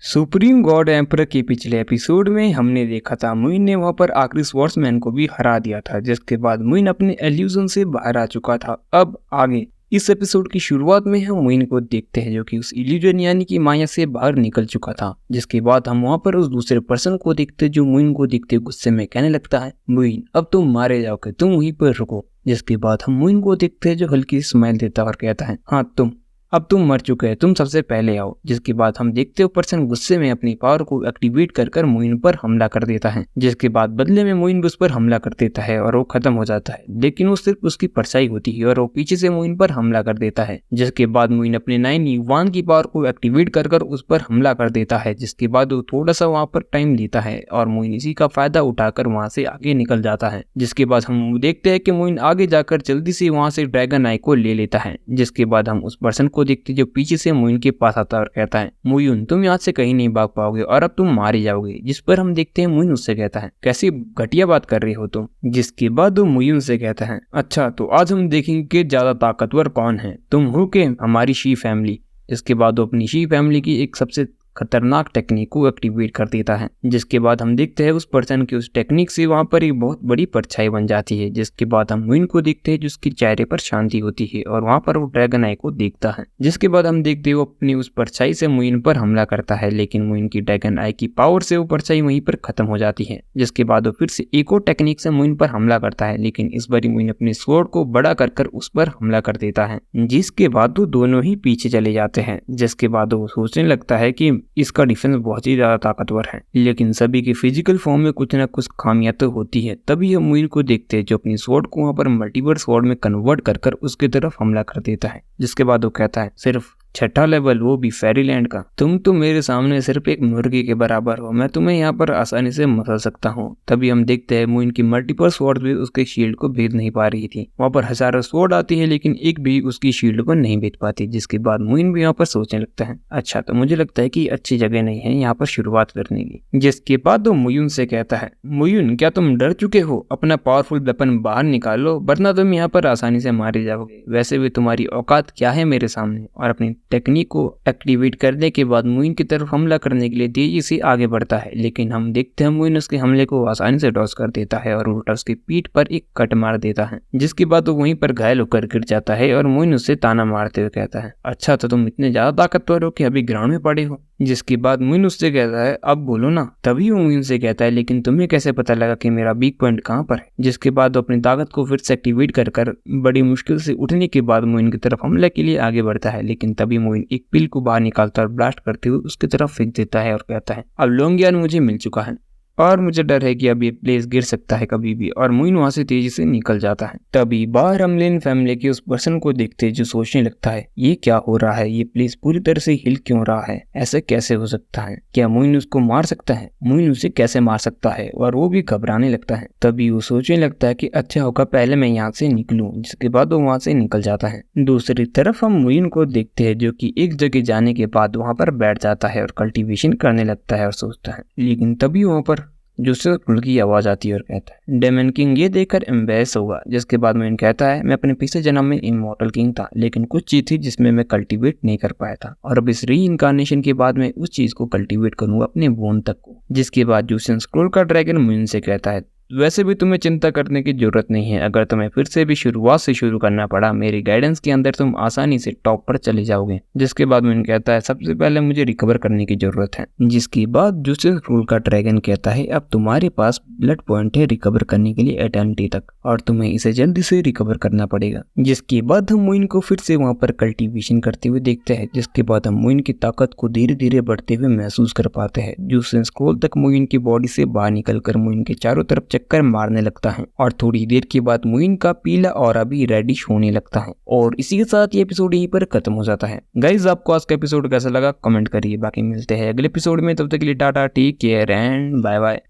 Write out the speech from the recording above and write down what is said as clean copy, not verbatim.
Supreme God emperor के पिछले episode में हमने देखा था मुइन ने वहां पर आखिरी स्वॉर्ड्समैन को भी हरा दिया था, जिसके बाद मुइन अपने एल्यूजन से बाहर आ चुका था। अब आगे इस एपिसोड की शुरुआत में हम मुइन को देखते हैं जो कि उस इल्यूजन यानी कि माया से बाहर निकल चुका था। जिसके बाद हम वहां पर उस दूसरे पर्सन को देखते जो मुइन को देखते गुस्से में कहने लगता है, मुइन अब तुम मारे जाओगे, तुम वहीं पर रुको। जिसके बाद हम मुइन को देखते हैं जो हल्की स्माइल देता और कहता है, हाँ अब तुम मर चुके हैं, तुम सबसे पहले आओ। जिसके बाद हम देखते हो पर्सन गुस्से में अपनी पावर को एक्टिवेट कर मुइन पर हमला कर देता है। जिसके बाद बदले में मुइन उस पर हमला कर देता है और वो खत्म हो जाता है, लेकिन वो सिर्फ उसकी परछाई होती है और वो पीछे से मुइन पर हमला कर देता है। जिसके बाद मुइन अपने 9 युवान की पावर को एक्टिवेट कर उस पर हमला कर देता है। जिसके बाद वो थोड़ा सा वहाँ पर टाइम लेता है और मुइन इसी का फायदा उठाकर वहाँ से आगे निकल जाता है। जिसके बाद हम देखते हैं कि मुइन आगे जाकर जल्दी से वहाँ से ड्रैगन आई को ले लेता है। जिसके बाद हम उस पर्सन को देखते जो पीछे से मुइन के पास आता है और कहता है, मुइन तुम यहाँ से कहीं नहीं भाग पाओगे और अब तुम मारे जाओगे। जिस पर हम देखते हैं मुइन उससे कहता है, कैसी घटिया बात कर रही हो तुम। जिसके बाद वो मुइन से कहता है, अच्छा तो आज हम देखेंगे कि ज्यादा ताकतवर कौन है, तुम हो के हमारी शी फैमिली। इसके बाद वो अपनी शी फैमिली की एक सबसे खतरनाक टेक्निक को एक्टिवेट कर देता है। जिसके बाद हम देखते हैं उस पर्सन की उस टेक्निक से वहां पर एक बहुत बड़ी परछाई बन जाती है। जिसके बाद हम मुइन को देखते हैं जिसके चेहरे पर शांति होती है और वहां पर वो ड्रैगन आई को देखता है। जिसके बाद हम देखते हैं वो अपनी उस परछाई से मुइन पर हमला करता है, लेकिन मुइन की ड्रैगन आई की पावर से वो परछाई वहीं पर खत्म हो जाती है। जिसके बाद वो फिर से एक और टेक्निक से मुइन पर हमला करता है, लेकिन इस बार मुइन अपने स्वॉर्ड को बड़ा कर उस पर हमला कर देता है। जिसके बाद वो दोनों ही पीछे चले जाते हैं। जिसके बाद वो सोचने लगता है कि इसका डिफेंस बहुत ही ज्यादा ताकतवर है, लेकिन सभी की फिजिकल फॉर्म में कुछ न कुछ खामियां तो होती है। तभी हम मुइन को देखते हैं जो अपनी स्वॉर्ड को वहां पर मल्टीवर्स स्वॉर्ड में कन्वर्ट कर उसकी तरफ हमला कर देता है। जिसके बाद वो कहता है, सिर्फ 6ठा लेवल, वो भी फेरीलैंड का, तुम तो मेरे सामने सिर्फ एक मुर्गी के बराबर हो, मैं तुम्हें यहाँ पर आसानी से मसल सकता हूँ। तभी हम देखते हैं मुइन की मल्टीपल स्वॉर्ड भी उसके शील्ड को भेद नहीं पा रही थी। वहाँ पर हजारों स्वॉर्ड आती है लेकिन एक भी उसकी शील्ड को नहीं भेद पाती। जिसके बाद मुइन भी यहाँ पर सोचने लगता है, अच्छा तो मुझे लगता है कि अच्छी जगह नहीं है यहाँ पर शुरुआत करने की। जिसके बाद वो मुइन से कहता है, मुइन क्या तुम डर चुके हो, अपना पावरफुल वेपन बाहर निकालो वरना तुम यहाँ पर आसानी से मारे जाओगे। वैसे भी तुम्हारी औकात क्या है मेरे सामने। और अपनी टेक्निक को एक्टिवेट करने के बाद मुइन की तरफ हमला करने के लिए तेजी से आगे बढ़ता है, लेकिन हम देखते हैं मुइन उसके हमले को आसानी से डॉज कर देता है और उल्टा उसकी पीठ पर एक कट मार देता है। जिसके बाद वो वहीं पर घायल होकर गिर जाता है और मुइन उससे ताना मारते हुए कहता है, अच्छा तो तुम इतने ज्यादा ताकतवर हो कि अभी ग्राउंड में पड़े हो। जिसके बाद मुइन उससे कहता है, अब बोलो ना। तभी वो मुइन से कहता है, लेकिन तुम्हें कैसे पता लगा कि मेरा वीक पॉइंट कहाँ पर है। जिसके बाद वो अपनी ताकत को फिर से एक्टिवेट कर बड़ी मुश्किल से उठने के बाद मुइन की तरफ हमले के लिए आगे बढ़ता है, लेकिन तभी मुइन एक पिल को बाहर निकालता और ब्लास्ट करते हुए उसकी तरफ फेंक देता है और कहता है, अब लोंगियान मुझे मिल चुका है और मुझे डर है कि अब ये प्लेस गिर सकता है कभी भी। और मुइन वहां से तेजी से निकल जाता है। तभी बाहर हम लिन फैमिली के उस पर्सन को देखते हैं जो सोचने लगता है, ये क्या हो रहा है, ये प्लेस पूरी तरह से हिल क्यों रहा है, ऐसे कैसे हो सकता है, क्या मुइन उसको मार सकता है, मुइन उसे कैसे मार सकता है। और वो भी घबराने लगता है। तभी वो सोचने लगता है कि अच्छा होगा पहले मैं यहाँ से निकलूं। जिसके बाद वो वहां से निकल जाता है। दूसरी तरफ हम मुइन को देखते हैं जो कि एक जगह जाने के बाद वहां पर बैठ जाता है और कल्टीवेशन करने लगता है और सोचता है, लेकिन तभी वहां पर जो कुल की आवाज आती है और कहता है, डेमन किंग ये देखकर एम्बेस होगा। जिसके बाद मुइन कहता है, मैं अपने पिछले जन्म में इमॉर्टल किंग था, लेकिन कुछ चीज थी जिसमें मैं कल्टीवेट नहीं कर पाया था और अब इस री इनकारनेशन के बाद मैं उस चीज को कल्टीवेट करूंगा अपने बोन तक को। जिसके बाद जूसियन स्क्रोल का ड्रैगन मुइन से कहता है, वैसे भी तुम्हें चिंता करने की जरूरत नहीं है, अगर तुम्हें फिर से भी शुरुआत से शुरू करना पड़ा मेरी गाइडेंस के अंदर तुम आसानी से टॉप पर चले जाओगे। जिसके बाद मुइन कहता है, सबसे पहले मुझे रिकवर करने की जरूरत है। जिसके बाद जूसियस रूल का ड्रैगन कहता है, अब तुम्हारे पास ब्लड पॉइंट है रिकवर करने के लिए एटर्निटी तक और तुम्हें इसे जल्दी से रिकवर करना पड़ेगा। जिसके बाद हम मुइन को फिर से वहां पर कल्टीवेशन करते हुए देखते हैं। जिसके बाद हम मुइन की ताकत को धीरे धीरे बढ़ते हुए महसूस कर पाते हैं। जूसियस स्क्रोल तक मुइन की बॉडी से बाहर निकलकर मुइन के चारों तरफ चक्कर मारने लगता है और थोड़ी देर के बाद मुइन का पीला ऑरा भी रेडिश होने लगता है। और इसी के साथ ये एपिसोड यहीं पर खत्म हो जाता है। गाइज आपको आज का एपिसोड कैसा लगा कमेंट करिए। बाकी मिलते हैं अगले एपिसोड में, तब तक के लिए tata, take care and bye bye.